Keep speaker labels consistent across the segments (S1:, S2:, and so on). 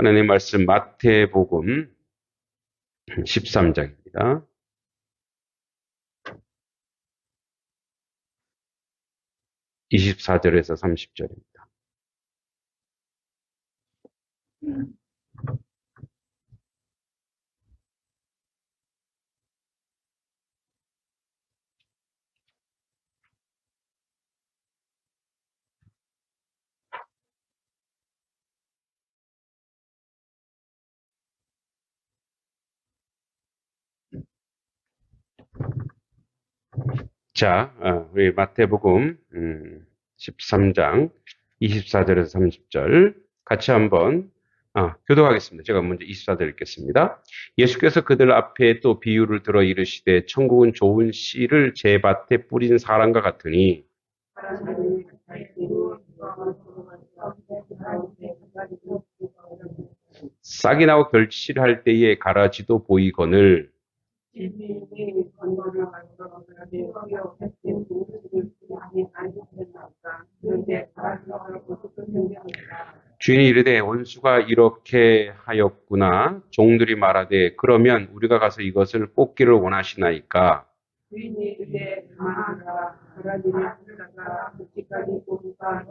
S1: 하나님 말씀 마태복음 13장입니다. 24절에서 30절입니다. 자, 우리 마태복음 13장 24절에서 30절 같이 한번 교독하겠습니다. 제가 먼저 24절 읽겠습니다. 예수께서 그들 앞에 또 비유를 들어 이르시되 천국은 좋은 씨를 제 밭에 뿌린 사람과 같으니 싹이 나고 결실할 때에 가라지도 보이거늘 주인이 이르되 원수가 이렇게 하였구나. 종들이 말하되 그러면 우리가 가서 이것을 뽑기를 원하시나이까. 주인이 이르되 가만하라. 가라지를 찾다가 그때까지 뽑으사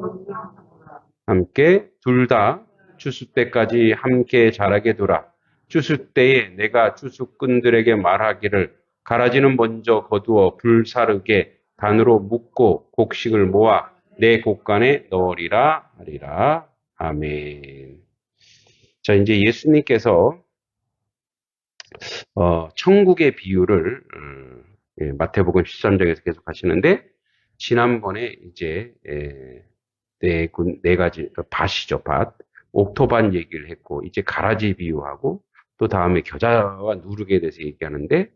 S1: 함께 둘 다 추수 때까지 함께 자라게 두라. 추수 때에 내가 추수꾼들에게 말하기를 가라지는 먼저 거두어 불사르게 단으로 묶고 곡식을 모아 내 곡간에 넣으리라 하리라. 아멘. 자, 이제 예수님께서 천국의 비유를 마태복음 13장에서 계속 하시는데 지난번에 이제 네 가지 밭이죠, 밭. 옥토밭 얘기를 했고 이제 가라지 비유하고 또 다음에 겨자와 누룩에 대해서 얘기하는데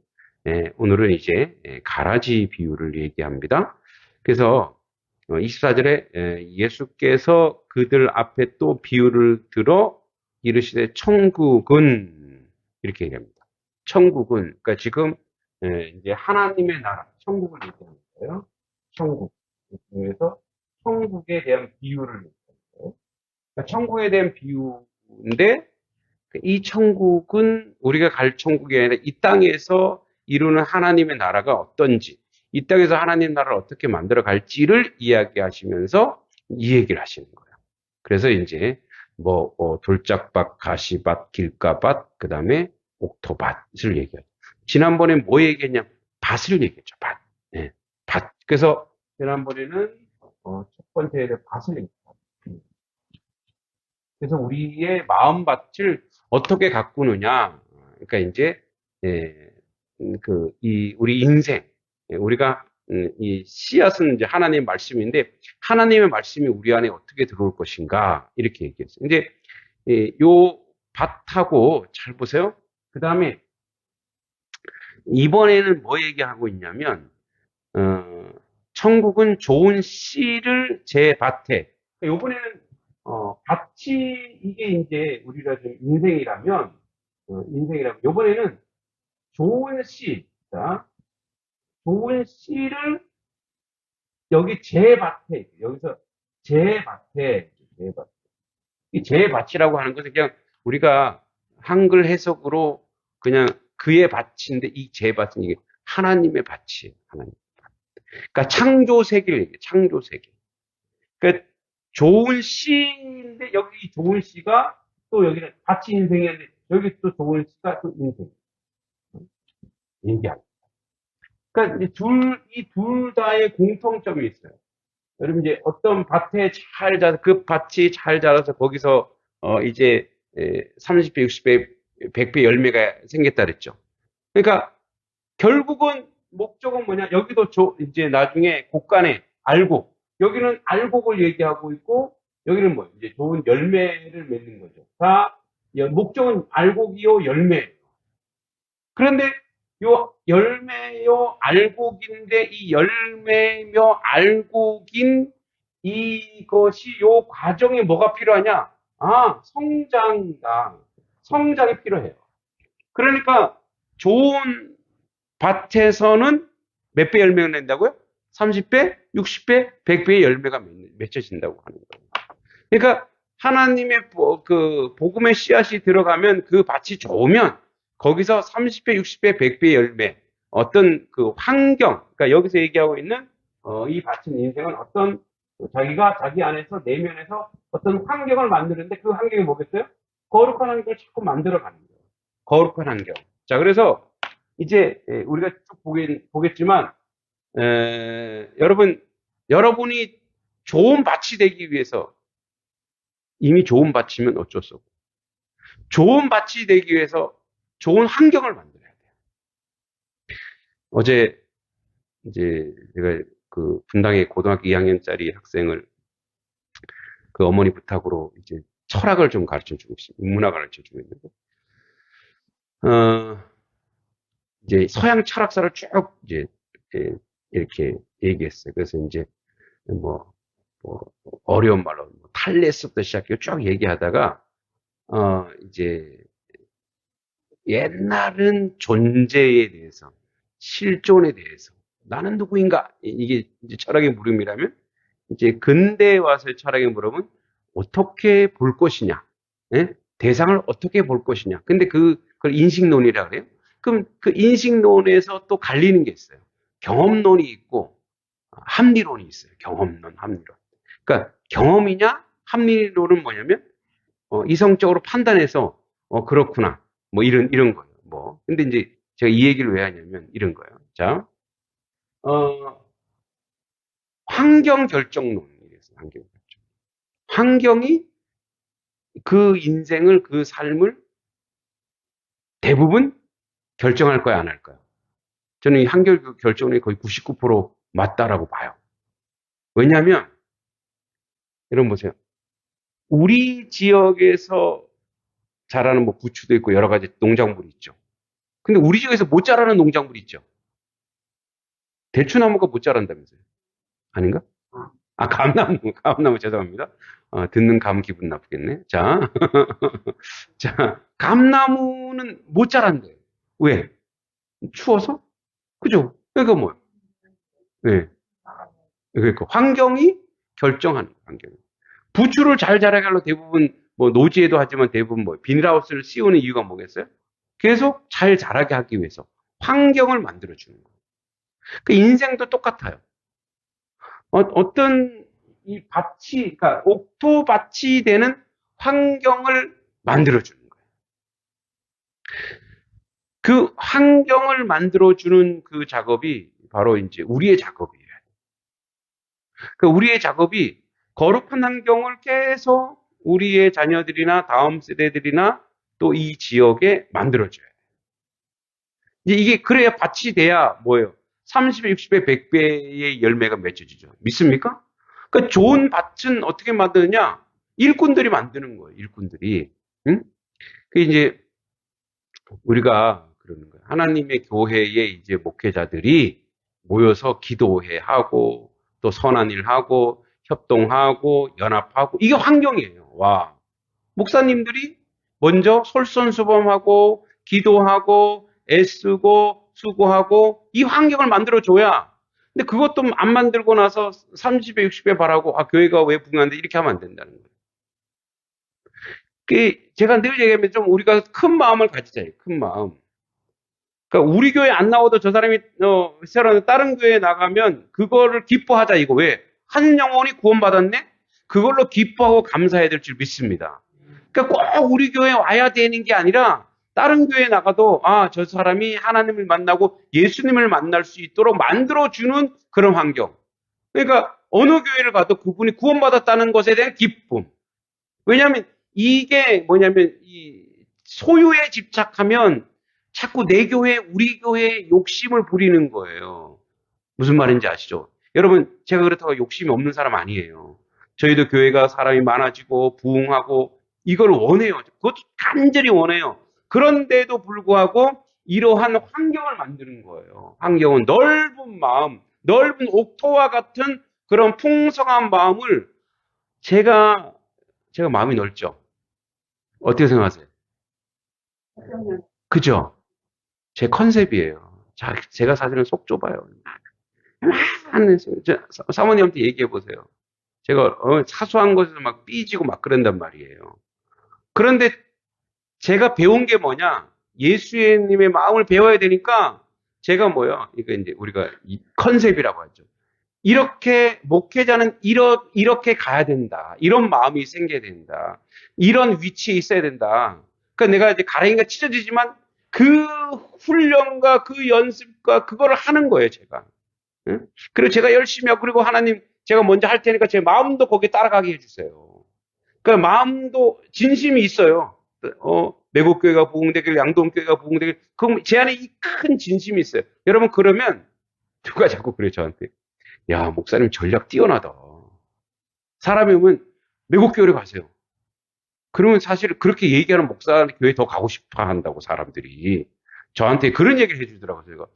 S1: 오늘은 이제 가라지 비유를 얘기합니다. 그래서 24절에 예수께서 그들 앞에 또 비유를 들어 이르시되 천국은 이렇게 얘기합니다. 천국은 그러니까 지금 이제 하나님의 나라 천국을 얘기하는 거예요. 천국. 그래서 천국에 대한 비유를 얘기하는 거예요. 그러니까 천국에 대한 비유인데 이 천국은 우리가 갈 천국이 아니라 이 땅에서 이루는 하나님의 나라가 어떤지 이 땅에서 하나님 나라를 어떻게 만들어 갈지를 이야기하시면서 이 얘기를 하시는 거예요. 그래서 이제 돌짝밭, 가시밭, 길가밭, 그 다음에 옥토밭을 얘기하죠. 지난번에 뭐 얘기했냐? 밭을 얘기했죠. 밭. 네, 밭. 그래서 지난번에는 첫 번째에 밭을 얘기했죠. 그래서 우리의 마음밭을 어떻게 가꾸느냐? 그러니까 이제 우리 인생 우리가 이 씨앗은 이제 하나님의 말씀인데 하나님의 말씀이 우리 안에 어떻게 들어올 것인가 이렇게 얘기했어요. 이제 요 밭하고 잘 보세요. 그 다음에 이번에는 뭐 얘기하고 있냐면 천국은 좋은 씨를 제 밭에 이번에는 밭이 이게 이제 우리가 좀 인생이라면 이번에는 좋은 씨, 자, 좋은 씨를 여기 제 밭에 여기서 제 밭에 이 제 밭이라고 하는 것은 그냥 우리가 한글 해석으로 그냥 그의 밭인데 이 제 밭은 이게 하나님의 밭이에요. 하나님. 그러니까 창조 세계를 얘기해요. 창조 세계. 그러니까 좋은 씨인데 여기 좋은 씨가 또 여기는 밭이 인생이었는데 여기 또 좋은 씨가 또 인생. 얘기합니다. 그러니까 이 둘 다의 공통점이 있어요. 여러분 이제 어떤 밭에 잘 자라서 그 밭이 잘 자라서 거기서 이제 30배, 60배, 100배 열매가 생겼다 그랬죠. 그러니까 결국은 목적은 뭐냐? 여기도 이제 나중에 곡간에 알곡, 여기는 알곡을 얘기하고 있고 여기는 뭐 이제 좋은 열매를 맺는 거죠. 다 목적은 알곡이요 열매. 그런데 요 열매요 알곡인데 이 열매며 알곡인 이것이 요 과정에 뭐가 필요하냐? 성장이다. 성장이 필요해요. 그러니까 좋은 밭에서는 몇 배 열매가 낸다고요? 30배, 60배, 100배의 열매가 맺혀진다고 하는 거예요. 그러니까 하나님의 그 복음의 씨앗이 들어가면 그 밭이 좋으면 거기서 30배, 60배, 100배 열매 어떤 그 환경 그러니까 여기서 얘기하고 있는 이 밭은 인생은 어떤 자기가 자기 안에서 내면에서 어떤 환경을 만드는데 그 환경이 뭐겠어요? 거룩한 환경을 자꾸 만들어가는 거예요. 거룩한 환경. 자 그래서 이제 우리가 쭉 보겠지만 여러분이 좋은 밭이 되기 위해서 이미 좋은 밭이면 어쩔 수 없고 좋은 밭이 되기 위해서 좋은 환경을 만들어야 돼요. 어제 이제 제가 그 분당의 고등학교 2학년짜리 학생을 그 어머니 부탁으로 이제 철학을 좀 가르쳐 주고 있습니다. 인문학 가르쳐 주고 있는데 이제 서양 철학사를 쭉 이제 이렇게 얘기했어요. 그래서 이제 뭐, 어려운 말로 탈레스부터 시작해서 쭉 얘기하다가 이제 옛날은 존재에 대해서 실존에 대해서 나는 누구인가 이게 이제 철학의 물음이라면 이제 근대에 와서의 철학의 물음은 어떻게 볼 것이냐 예? 대상을 어떻게 볼 것이냐 근데 그걸 인식론이라 그래요. 그럼 그 인식론에서 또 갈리는 게 있어요. 경험론이 있고 합리론이 있어요. 경험론, 합리론. 그러니까 경험이냐 합리론은 뭐냐면 이성적으로 판단해서 그렇구나 뭐 이런 거예요. 뭐 근데 이제 제가 이 얘기를 왜 하냐면 이런 거예요. 자, 환경 결정론이겠어요. 환경 결정. 환경이 그 인생을 그 삶을 대부분 결정할 거야 안 할까요? 저는 이 환경 결정론이 거의 99% 맞다라고 봐요. 왜냐하면 여러분 보세요. 우리 지역에서 자라는 뭐 부추도 있고 여러 가지 농작물이 있죠. 근데 우리 지역에서 못 자라는 농작물이 있죠. 대추나무가 못 자란다면서요. 아닌가? 아, 감나무 죄송합니다. 듣는 감 기분 나쁘겠네. 자, 자, 감나무는 못 자란대. 왜? 추워서? 그죠? 그러니까 뭐, 네. 그러니까 환경이 결정하는 거예요, 환경이. 부추를 잘 자라게 하려 대부분 뭐 노지에도 하지만 대부분 뭐 비닐하우스를 씌우는 이유가 뭐겠어요? 계속 잘 자라게 하기 위해서 환경을 만들어주는 거예요. 그 인생도 똑같아요. 어떤 이 밭이, 그러니까 옥토밭이 되는 환경을 만들어주는 거예요. 그 환경을 만들어주는 그 작업이 바로 이제 우리의 작업이에요. 그 우리의 작업이 거룩한 환경을 계속 우리의 자녀들이나 다음 세대들이나 또 이 지역에 만들어줘야 돼요. 이게 그래야 밭이 돼야 뭐예요? 30배, 60배, 100배의 열매가 맺혀지죠. 믿습니까? 그러니까 좋은 밭은 어떻게 만드느냐? 일꾼들이 만드는 거예요. 일꾼들이. 응? 그 이제 우리가 그러는 거예요. 하나님의 교회의 이제 목회자들이 모여서 기도회 하고 또 선한 일 하고 협동하고 연합하고 이게 환경이에요. 와. 목사님들이 먼저 솔선수범하고 기도하고 애쓰고 수고하고 이 환경을 만들어줘야 근데 그것도 안 만들고 나서 30배 60배 바라고 교회가 왜 붕괴한데 이렇게 하면 안 된다는 거예요. 제가 늘 얘기하면 좀 우리가 큰 마음을 가지자요. 큰 마음. 그러니까 우리 교회 안 나와도 저 사람이 다른 교회에 나가면 그거를 기뻐하자 이거 왜? 한 영혼이 구원받았네? 그걸로 기뻐하고 감사해야 될 줄 믿습니다. 그러니까 꼭 우리 교회에 와야 되는 게 아니라 다른 교회에 나가도 저 사람이 하나님을 만나고 예수님을 만날 수 있도록 만들어주는 그런 환경. 그러니까 어느 교회를 가도 그분이 구원받았다는 것에 대한 기쁨. 왜냐하면 이게 뭐냐면 이 소유에 집착하면 자꾸 내 교회, 우리 교회에 욕심을 부리는 거예요. 무슨 말인지 아시죠? 여러분, 제가 그렇다고 욕심이 없는 사람 아니에요. 저희도 교회가 사람이 많아지고 부흥하고 이걸 원해요. 그것도 간절히 원해요. 그런데도 불구하고 이러한 환경을 만드는 거예요. 환경은 넓은 마음, 넓은 옥토와 같은 그런 풍성한 마음을 제가 마음이 넓죠. 어떻게 생각하세요? 그죠? 제 컨셉이에요. 제가 사실은 속 좁아요. 많은 사모님한테 얘기해 보세요. 제가 사소한 것에서 막 삐지고 막 그런단 말이에요. 그런데 제가 배운 게 뭐냐? 예수님의 마음을 배워야 되니까 제가 뭐요? 이거 이제 우리가 컨셉이라고 하죠. 이렇게 목회자는 이렇게 가야 된다. 이런 마음이 생겨야 된다. 이런 위치에 있어야 된다. 그러니까 내가 이제 가랭이가 찢어지지만 그 훈련과 그 연습과 그거를 하는 거예요, 제가. 응? 그리고 제가 열심히 하고, 그리고 하나님, 제가 먼저 할 테니까 제 마음도 거기에 따라가게 해주세요. 그러니까 마음도 진심이 있어요. 매국교회가 부흥되길, 양동교회가 부흥되길, 그럼 제 안에 이 큰 진심이 있어요. 여러분, 그러면 누가 자꾸 그래요, 저한테. 야, 목사님 전략 뛰어나다. 사람이 오면 매국교회를 가세요. 그러면 사실 그렇게 얘기하는 목사 교회 더 가고 싶어 한다고 사람들이 저한테 그런 얘기를 해주더라고요. 제가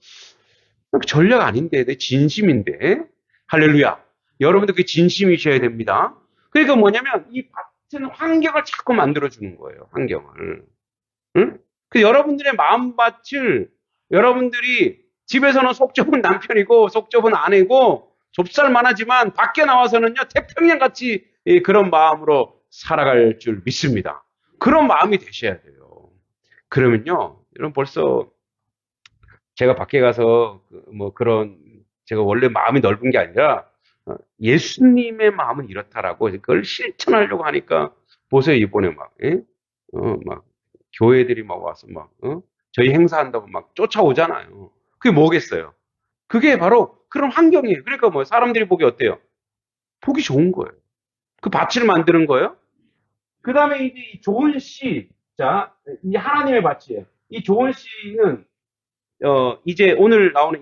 S1: 전략 아닌데, 내 진심인데. 할렐루야. 여러분들 그 진심이셔야 됩니다. 그러니까 뭐냐면 이 같은 환경을 자꾸 만들어주는 거예요. 환경을. 응? 그 여러분들의 마음밭을 여러분들이 집에서는 속 좁은 남편이고 속 좁은 아내고 좁쌀만하지만 밖에 나와서는요 태평양 같이 그런 마음으로 살아갈 줄 믿습니다. 그런 마음이 되셔야 돼요. 그러면요, 여러분 벌써 제가 밖에 가서 뭐 그런 제가 원래 마음이 넓은 게 아니라 예수님의 마음은 이렇다라고 그걸 실천하려고 하니까 보세요 이번에 막 예? 막 교회들이 막 와서 막 저희 행사한다고 막 쫓아오잖아요. 그게 뭐겠어요? 그게 바로 그런 환경이에요. 그러니까 뭐 사람들이 보기 어때요? 보기 좋은 거예요. 그 밭을 만드는 거예요. 그 다음에 이제 이 좋은 씨, 자, 이 하나님의 밭이에요. 이 좋은 씨는 이제 오늘 나오는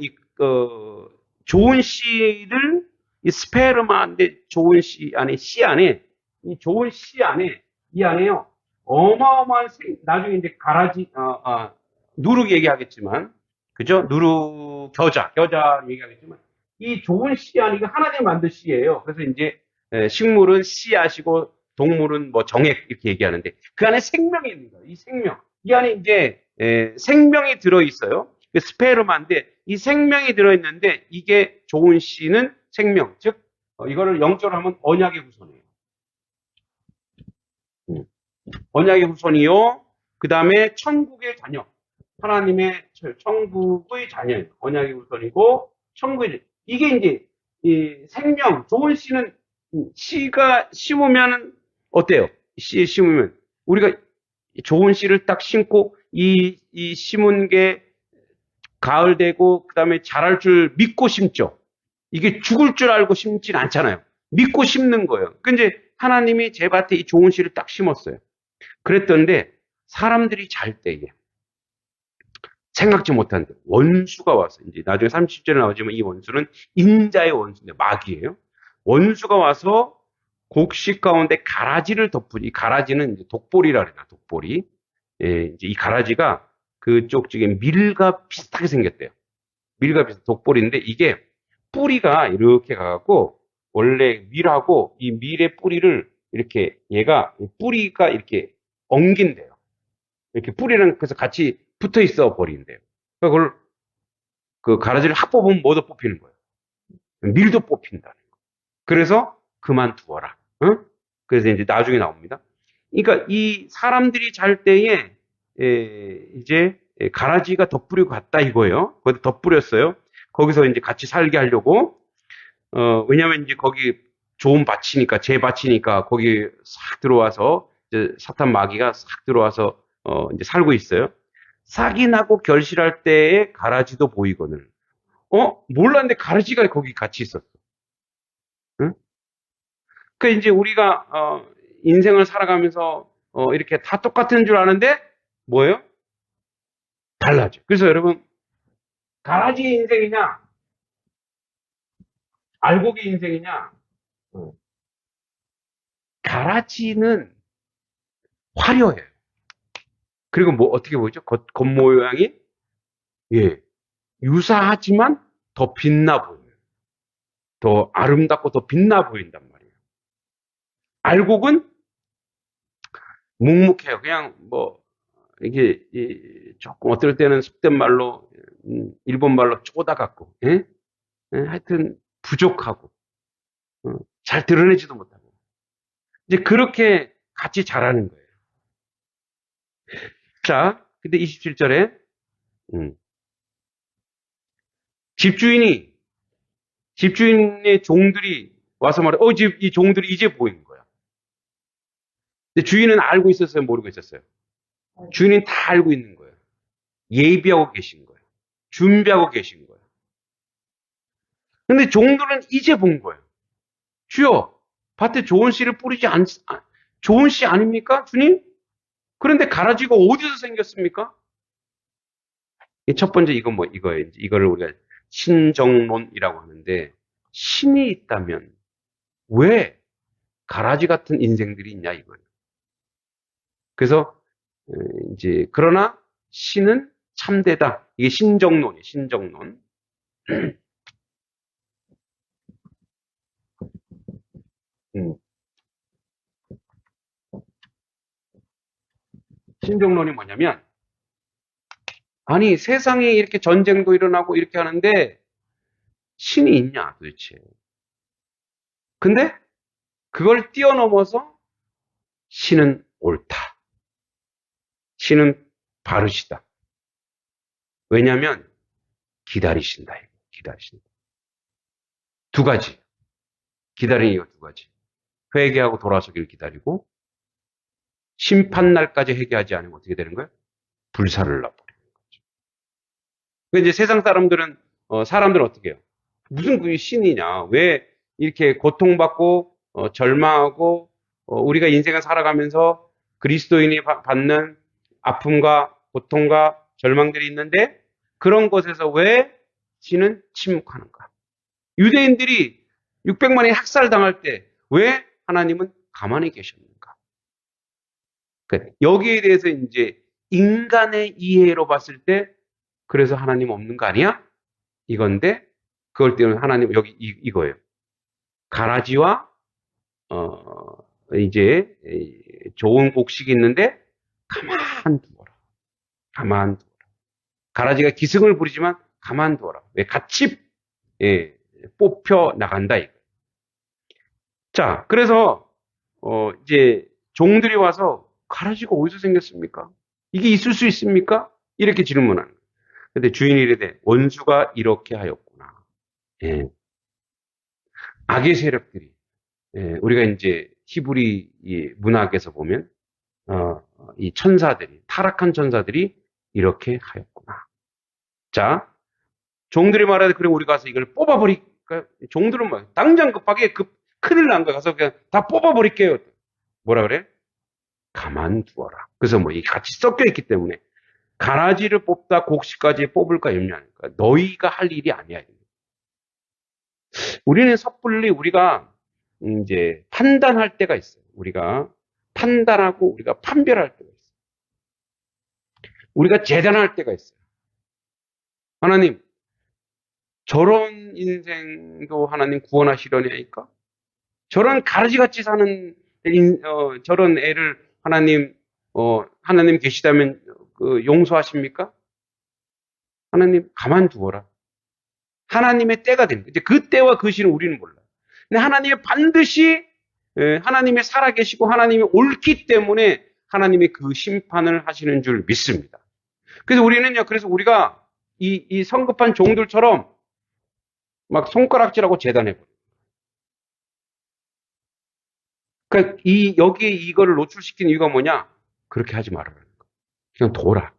S1: 좋은 씨를 이 스페르마인데 좋은 씨 안에 이 좋은 씨 안에 이 안에요 어마어마한 나중에 이제 가라지 누룩 얘기하겠지만 그죠? 누룩 겨자 얘기하겠지만 이 좋은 씨 안에 이거 하나님 만든 씨예요. 그래서 이제 식물은 씨앗이고 동물은 뭐 정액 이렇게 얘기하는데 그 안에 생명이 있는 거예요. 이 생명 이 안에 이제 생명이 들어 있어요. 스페르마인데 이 생명이 들어있는데 이게 좋은 씨는 생명, 즉 이거를 영적으로 하면 언약의 후손이에요. 언약의 후손이요. 그 다음에 천국의 자녀, 하나님의 천국의 자녀예요. 언약의 후손이고 천국의 이게 이제 이 생명, 좋은 씨는 씨가 심으면 어때요? 씨 심으면 우리가 좋은 씨를 딱 심고 이 심은 게 가을 되고 그다음에 자랄 줄 믿고 심죠. 이게 죽을 줄 알고 심진 않잖아요. 믿고 심는 거예요. 그 이제 하나님이 제 밭에 이 좋은 씨를 딱 심었어요. 그랬던데 사람들이 잘 때에 생각지 못한 원수가 와서 이제 나중에 30절에 나오지만 이 원수는 인자의 원수인데 마귀예요. 원수가 와서 곡식 가운데 가라지를 덮으니 가라지는 이제 독보리라 그래요. 독보리. 예, 이제 이 가라지가 그쪽 쪽에 밀과 비슷하게 생겼대요. 밀과 비슷한 독보리인데 이게 뿌리가 이렇게 가갖고 원래 밀하고 이 밀의 뿌리를 이렇게 얘가 뿌리가 이렇게 엉긴대요. 이렇게 뿌리랑 그래서 같이 붙어 있어 버린대요. 그걸 그 가라지를 확 뽑으면 뭐도 뽑히는 거예요. 밀도 뽑힌다는 거. 그래서 그만두어라. 응? 그래서 이제 나중에 나옵니다. 그러니까 이 사람들이 잘 때에 이제 가라지가 덧뿌리고 갔다 이거예요. 거기 덧뿌렸어요. 거기서 이제 같이 살게 하려고 왜냐면 이제 거기 좋은 밭이니까 제 밭이니까 거기 싹 들어와서 이제 사탄 마귀가 싹 들어와서 이제 살고 있어요. 싹이 나고 결실할 때에 가라지도 보이거늘. 몰랐는데 가라지가 거기 같이 있었어. 응? 그 이제 우리가 인생을 살아가면서 이렇게 다 똑같은 줄 아는데 뭐예요? 달라져. 그래서 여러분 가라지 인생이냐 알곡이 인생이냐 가라지는 화려해요. 그리고 뭐 어떻게 보이죠? 겉모양이 예 유사하지만 더 빛나 보여요. 더 아름답고 더 빛나 보인단 말이에요. 알곡은 묵묵해요. 그냥 뭐 이게 조금 어떨 때는 속된 말로 일본 말로 쪼다 같고 예? 하여튼 부족하고 잘 드러내지도 못하고. 이제 그렇게 같이 자라는 거예요. 자, 근데 27절에, 집주인의 종들이 와서 말해, 이 종들이 이제 보인 거야. 근데 주인은 알고 있었어요? 모르고 있었어요? 주인은 다 알고 있는 거예요. 예비하고 계신 거예요. 준비하고 계신 거예요. 근데 종들은 이제 본 거예요. 주여, 밭에 좋은 씨를 좋은 씨 아닙니까? 주님? 그런데 가라지가 어디서 생겼습니까? 첫 번째 이거예요. 이거를 우리가 신정론이라고 하는데, 신이 있다면 왜 가라지 같은 인생들이 있냐 이거예요. 그래서 이제 그러나 신은 참되다. 이게 신정론이에요. 신정론. 음. 신정론이 뭐냐면, 아니 세상에 이렇게 전쟁도 일어나고 이렇게 하는데 신이 있냐 도대체. 근데 그걸 뛰어넘어서 신은 옳다. 신은 바르시다. 왜냐하면 기다리신다. 기다리신다. 두 가지. 기다리는 이거 두 가지. 회개하고 돌아서길 기다리고 심판날까지 회개하지 않으면 어떻게 되는 거예요? 불사를 납버리는 거죠. 그러니까 이제 세상 사람들은 어떻게 해요? 무슨 그게 신이냐? 왜 이렇게 고통받고 절망하고 우리가 인생을 살아가면서 그리스도인이 받는 아픔과 고통과 절망들이 있는데 그런 곳에서 왜 신은 침묵하는가? 유대인들이 600만이 학살당할 때 왜 하나님은 가만히 계셨는가? 그러니까 여기에 대해서 이제 인간의 이해로 봤을 때 그래서 하나님 없는 거 아니야? 이건데 그걸 때문에 하나님 여기 이거예요. 가라지와 이제 좋은 곡식이 있는데 가만두어라. 가만두어라. 가라지가 기승을 부리지만 가만두어라. 왜 같이 뽑혀 나간다 이거. 자, 그래서 이제 종들이 와서 가라지가 어디서 생겼습니까? 이게 있을 수 있습니까? 이렇게 질문하는 거예요. 근데 주인이 이르되 원수가 이렇게 하였구나. 예. 악의 세력들이 우리가 이제 히브리 문학에서 보면 이 천사들이 타락한 천사들이 이렇게 하였구나. 자, 종들이 말하되 그래 우리 가서 이걸 뽑아버릴까? 종들은 뭐 당장 급하게 큰일 난 거야. 가서 그냥 다 뽑아버릴게요. 뭐라 그래? 가만두어라. 그래서 뭐 이 같이 섞여 있기 때문에 가라지를 뽑다 곡식까지 뽑을까 염려하니까 너희가 할 일이 아니야. 우리는 섣불리 우리가 이제 판단할 때가 있어요. 우리가 판단하고 우리가 판별할 때가 있어요. 우리가 재단할 때가 있어요. 하나님, 저런 인생도 하나님 구원하시려냐니까? 저런 가라지같이 사는 저런 애를 하나님 계시다면 용서하십니까? 하나님 가만두어라. 하나님의 때가 됩니다. 이제 그 때와 그 시는 우리는 몰라요. 근데 하나님이 반드시 하나님이 살아계시고 하나님이 옳기 때문에 하나님이 그 심판을 하시는 줄 믿습니다. 그래서 우리가 이 성급한 종들처럼 막 손가락질하고 재단해버려요. 그러니까 여기에 이거를 노출시킨 이유가 뭐냐? 그렇게 하지 말아라는 거. 그냥 둬라.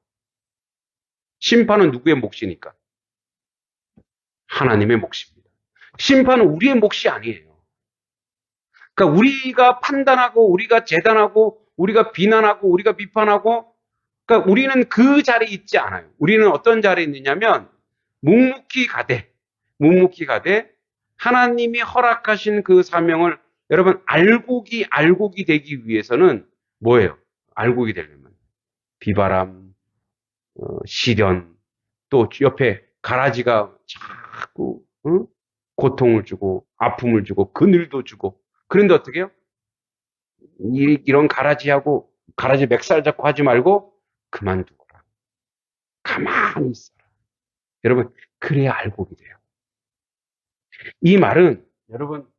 S1: 심판은 누구의 몫이니까? 하나님의 몫입니다. 심판은 우리의 몫이 아니에요. 그러니까 우리가 판단하고 우리가 재단하고 우리가 비난하고 우리가 비판하고 그러니까 우리는 그 자리에 있지 않아요. 우리는 어떤 자리에 있느냐면 묵묵히 가되 하나님이 허락하신 그 사명을 여러분 알곡이 되기 위해서는 뭐예요? 알곡이 되려면 비바람, 시련, 또 옆에 가라지가 자꾸 고통을 주고 아픔을 주고 그늘도 주고 그런데 어떻게 해요? 이런 가라지 맥살 잡고 하지 말고 그만두거라. 가만히 있어라. 여러분 그래야 알곡이 돼요. 이 말은 여러분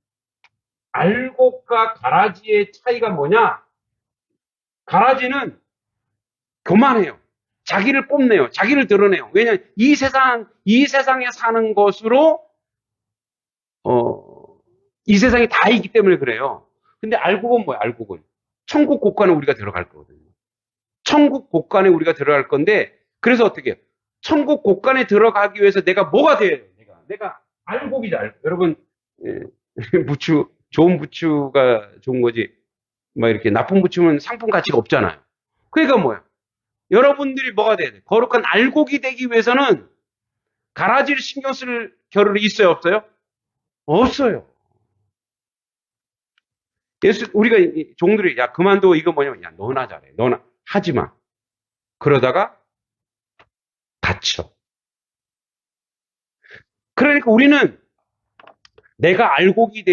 S1: 알곡과 가라지의 차이가 뭐냐? 가라지는 교만해요. 자기를 뽐내요. 자기를 드러내요. 왜냐하면 이 세상에 사는 것으로, 이 세상이 다이기 때문에 그래요. 근데 알곡은 뭐야, 알곡은? 천국 곳간에 우리가 들어갈 거거든요. 천국 곳간에 우리가 들어갈 건데, 그래서 어떻게 해요? 천국 곳간에 들어가기 위해서 내가 뭐가 돼요? 내가 알곡이다, 알곡. 여러분, 예, 부추, 좋은 부추가 좋은 거지. 막 이렇게 나쁜 부추면 상품 가치가 없잖아요. 그러니까 뭐야? 여러분들이 뭐가 돼야 돼? 거룩한 알곡이 되기 위해서는 가라지를 신경 쓸 겨를이 있어요, 없어요? 없어요. 우리가 종들이, 야, 그만둬. 이거 뭐냐면, 야, 너나 잘해. 너나, 하지 마. 그러다가 다쳐. 그러니까 우리는 내가 알곡이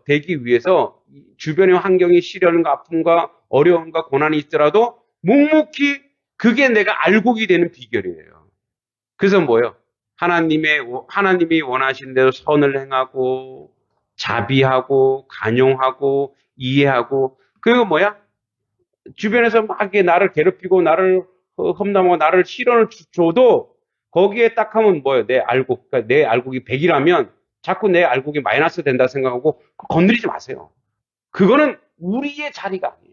S1: 되기 위해서 주변의 환경이 시련과 아픔과 어려움과 고난이 있더라도 묵묵히 그게 내가 알곡이 되는 비결이에요. 그래서 뭐예요? 하나님이 원하신 대로 선을 행하고, 자비하고, 간용하고, 이해하고, 그리고 뭐야? 주변에서 막 이렇게 나를 괴롭히고, 나를 험담하고, 나를 시련을 줘도, 거기에 딱 하면 뭐예요? 그러니까 내 알곡이 100이라면, 자꾸 내 알곡이 마이너스 된다 생각하고, 건드리지 마세요. 그거는 우리의 자리가 아니에요.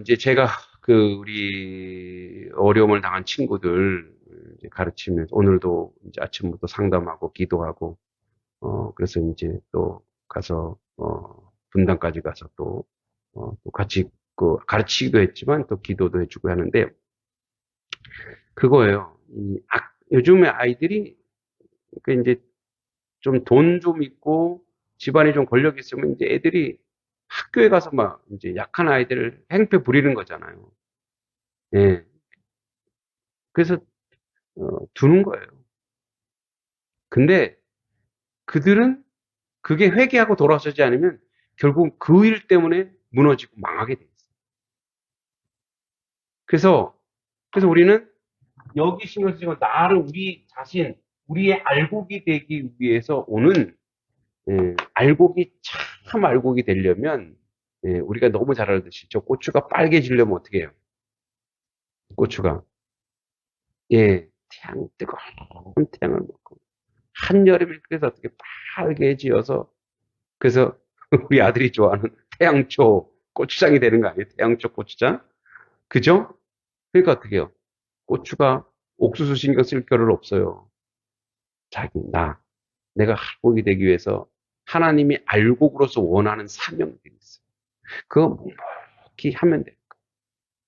S1: 이제 제가 우리 어려움을 당한 친구들 가르치면서 오늘도 이제 아침부터 상담하고 기도하고, 그래서 이제 또 가서, 분당까지 가서 또 같이 가르치기도 했지만 또 기도도 해주고 하는데, 그거예요. 요즘에 아이들이, 그 이제 좀 돈 좀 있고 집안에 좀 권력 있으면 이제 애들이 학교에 가서 막 이제 약한 아이들을 행패 부리는 거잖아요. 예. 그래서 두는 거예요. 근데 그들은 그게 회개하고 돌아서지 않으면 결국 그 일 때문에 무너지고 망하게 돼 있어요. 그래서 우리는 여기 신경 쓰고 우리 자신, 우리의 알곡이 되기 위해서 오는, 참 알곡이 되려면, 우리가 너무 잘 알듯이 저 고추가 빨개지려면 어떻게 해요? 고추가. 예, 뜨거운 태양을 먹고, 한여름에 그래서 어떻게 빨개지어서, 그래서 우리 아들이 좋아하는 태양초 고추장이 되는 거 아니에요? 태양초 고추장? 그죠? 그러니까 어떻게 해요? 고추가 옥수수 신경 쓸 겨를 없어요. 내가 할복이 되기 위해서 하나님이 알곡으로서 원하는 사명들이 있어요. 그거 묵묵히 하면 돼요.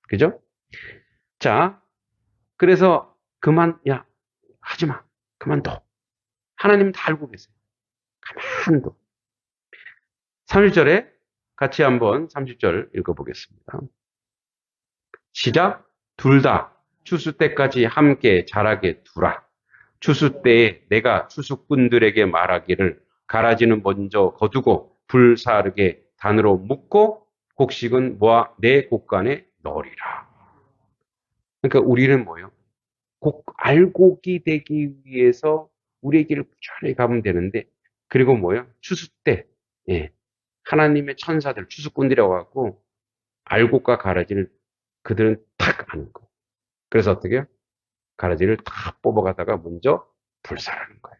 S1: 그죠? 자, 그래서 하지 마. 그만둬. 하나님 다 알고 계세요. 가만둬. 30절에 같이 한번 30절 읽어보겠습니다. 시작. 둘 다 추수 때까지 함께 자라게 두라. 추수 때에 내가 추수꾼들에게 말하기를 가라지는 먼저 거두고 불사르게 단으로 묶고 곡식은 모아 내 곡간에 넣으리라. 그러니까 우리는 뭐예요? 알곡이 되기 위해서 우리의 길을 꾸준히 가면 되는데, 그리고 뭐예요? 추수 때, 예, 하나님의 천사들, 추수꾼들이라고 하고 알곡과 가라지를 그들은 탁 아는 거예요. 그래서 어떻게 해요? 가라지를 탁 뽑아가다가 먼저 불살하는 거예요.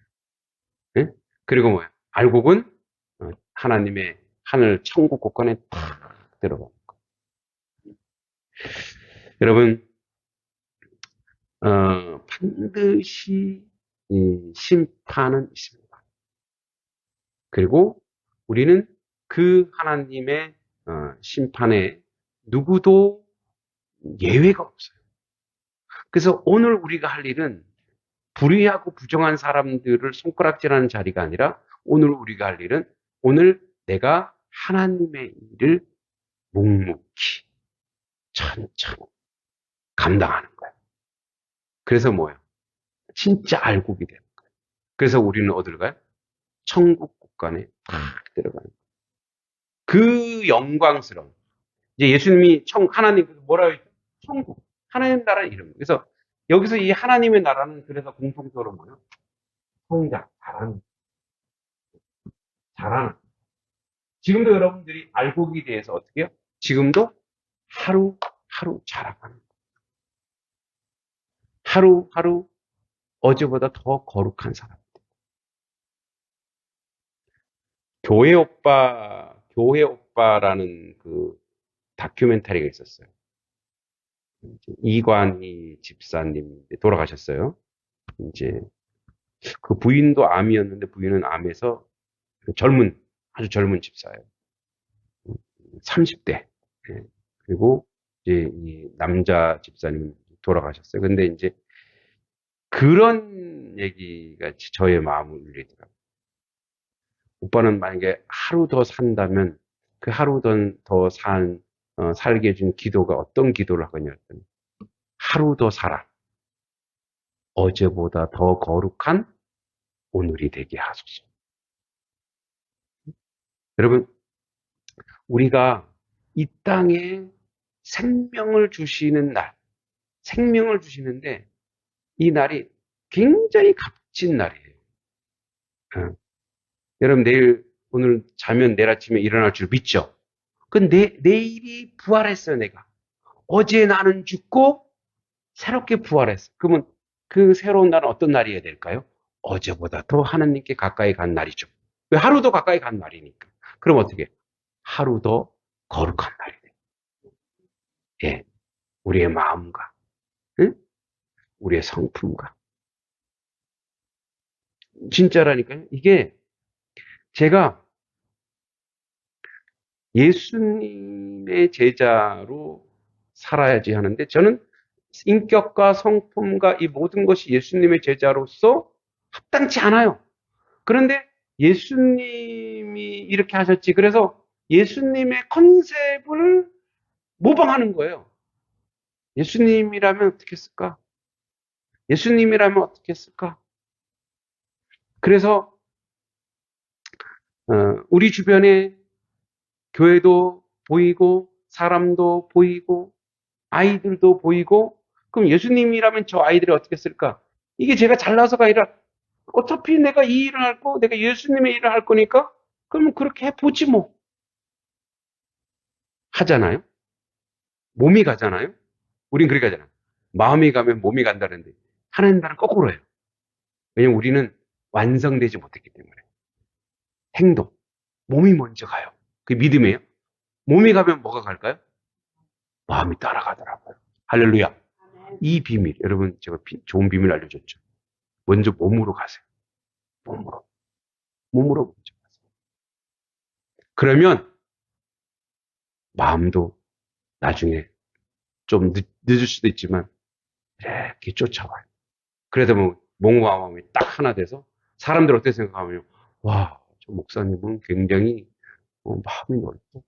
S1: 예? 그리고 뭐야? 알곡은 하나님의 하늘 천국 곳간에 탁 들어가는 거예요. 여러분, 반드시 심판은 있습니다. 그리고 우리는 그 하나님의 심판에 누구도 예외가 없어요. 그래서 오늘 우리가 할 일은 불의하고 부정한 사람들을 손가락질하는 자리가 아니라, 오늘 우리가 할 일은 오늘 내가 하나님의 일을 묵묵히 천천히 감당하는 거예요. 그래서 뭐예요? 진짜 알곡이 되는 거예요. 그래서 우리는 어디를 가요? 천국 국간에 탁 들어가는 거예요. 그 영광스러운, 이제 예수님이 하나님 뭐라고 했죠? 천국, 하나님 나라는 이름. 그래서 여기서 이 하나님의 나라는 그래서 공통적으로 뭐예요? 성장, 잘하는. 자라는. 지금도 여러분들이 알곡에 대해서 어떻게 해요? 지금도 하루하루 자라가는. 하루하루 어제보다 더 거룩한 사람. 교회 오빠라는 그 다큐멘터리가 있었어요. 이관희 집사님 돌아가셨어요. 이제 그 부인도 암이었는데 부인은 암에서 아주 젊은 집사예요. 30대. 예. 그리고 이제 이 남자 집사님은 돌아가셨어요. 근데 이제 그런 얘기가 저의 마음을 울리더라고요. 오빠는 만약에 하루 더 산다면 그 하루 살게 해준 기도가 어떤 기도를 하거냐 했더니 하루 더 살아. 어제보다 더 거룩한 오늘이 되게 하소서. 여러분, 우리가 이 땅에 생명을 주시는 날, 생명을 주시는데 이 날이 굉장히 값진 날이에요. 여러분 오늘 자면 내일 아침에 일어날 줄 믿죠? 내일이 부활했어요, 내가. 어제 나는 죽고 새롭게 부활했어. 그러면 그 새로운 날은 어떤 날이어야 될까요? 어제보다 더 하나님께 가까이 간 날이죠. 왜? 하루 더 가까이 간 날이니까. 그럼 어떻게? 하루 더 거룩한 날이 돼. 예. 우리의 마음과, 응? 우리의 성품과. 진짜라니까요. 이게 제가 예수님의 제자로 살아야지 하는데 저는 인격과 성품과 이 모든 것이 예수님의 제자로서 합당치 않아요. 그런데 예수님이 이렇게 하셨지. 그래서 예수님의 컨셉을 모방하는 거예요. 예수님이라면 어떻게 했을까? 예수님이라면 어떻게 했을까? 그래서 우리 주변에 교회도 보이고 사람도 보이고 아이들도 보이고 그럼 예수님이라면 저 아이들이 어떻게 했을까? 이게 제가 잘나서가 아니라 어차피 내가 이 일을 할 거, 내가 예수님의 일을 할 거니까 그러면 그렇게 해보지 뭐. 하잖아요. 몸이 가잖아요. 우린 그렇게 하잖아요. 마음이 가면 몸이 간다는데 하나님 나라는 거꾸로예요. 왜냐면 우리는 완성되지 못했기 때문에. 행동. 몸이 먼저 가요. 그게 믿음이에요. 몸이 가면 뭐가 갈까요? 마음이 따라가더라고요. 할렐루야. 이 비밀, 여러분 제가 좋은 비밀 알려줬죠. 먼저 몸으로 가세요. 몸으로. 몸으로 먼저 가세요. 그러면 마음도 나중에 좀 늦을 수도 있지만 이렇게 쫓아와요. 그래서 뭐 몸과 마음이 딱 하나 돼서 사람들 어떻게 생각하면 와, 저 목사님은 굉장히 마음이 넓고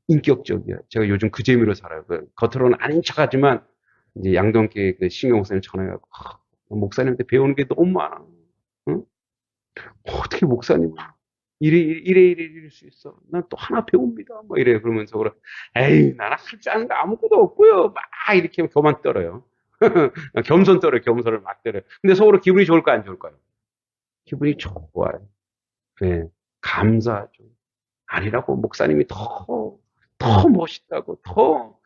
S1: 인격적이야. 제가 요즘 그 재미로 살아요. 겉으로는 아닌 척하지만 이제 양동계 그 신경 목사님 전화해갖고 목사님한테 배우는 게 너무 많아. 응? 어떻게 목사님은 이럴 수 있어. 난 또 하나 배웁니다. 뭐 이래요. 그러면서 그래. 에이, 나는 할 줄 아는 거 아무것도 없고요. 막 이렇게 교만 떨어요. 겸손 떨어요. 겸손을 막 떨어요. 근데 속으로 기분이 좋을까 안 좋을까요? 기분이 좋아요. 네, 감사하죠. 아니라고 목사님이 더 멋있다고, 더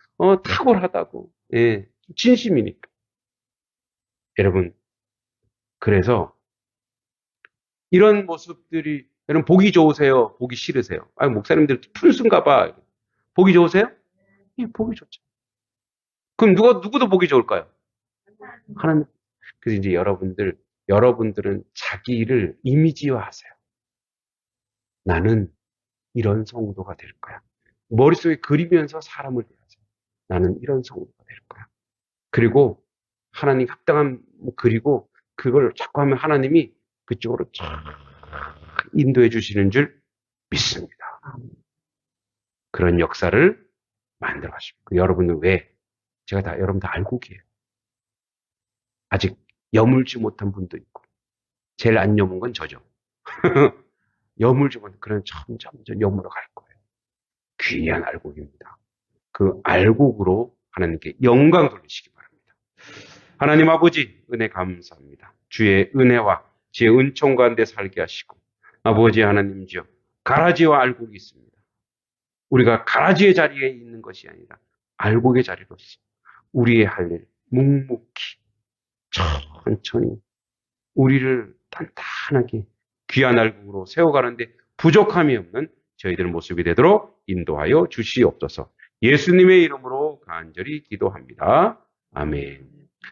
S1: 탁월하다고. 예, 진심이니까. 여러분, 그래서 이런 모습들이 여러분 보기 좋으세요? 보기 싫으세요? 아니 목사님들 푼순가 봐. 보기 좋으세요? 예, 보기 좋죠. 그럼 누구도 보기 좋을까요? 하나님. 그래서 이제 여러분들은 자기를 이미지화하세요. 나는 이런 성도가 될 거야. 머릿속에 그리면서 사람을 대하세요. 나는 이런 성도가 될 거야. 그리고 하나님 합당한 그리고 그걸 자꾸 하면 하나님이 그쪽으로 쫙 인도해 주시는 줄 믿습니다. 그런 역사를 만들어 가십니다. 여러분은 왜? 제가 여러분 다 알고 계세요. 아직 여물지 못한 분도 있고 제일 안 여문 건 저죠. 여물지 못한 그런 점점 여물어 갈 거예요. 귀한 알곡입니다. 그 알곡으로 하나님께 영광 돌리시기 바랍니다. 하나님 아버지 은혜 감사합니다. 주의 은혜와 주의 은총 가운데 살게 하시고 아버지 하나님이여 가라지와 알곡이 있습니다. 우리가 가라지의 자리에 있는 것이 아니라 알곡의 자리로서 우리의 할 일 묵묵히 천천히 우리를 단단하게 귀한 알곡으로 세워가는데 부족함이 없는 저희들 모습이 되도록 인도하여 주시옵소서. 예수님의 이름으로 간절히 기도합니다. 아멘.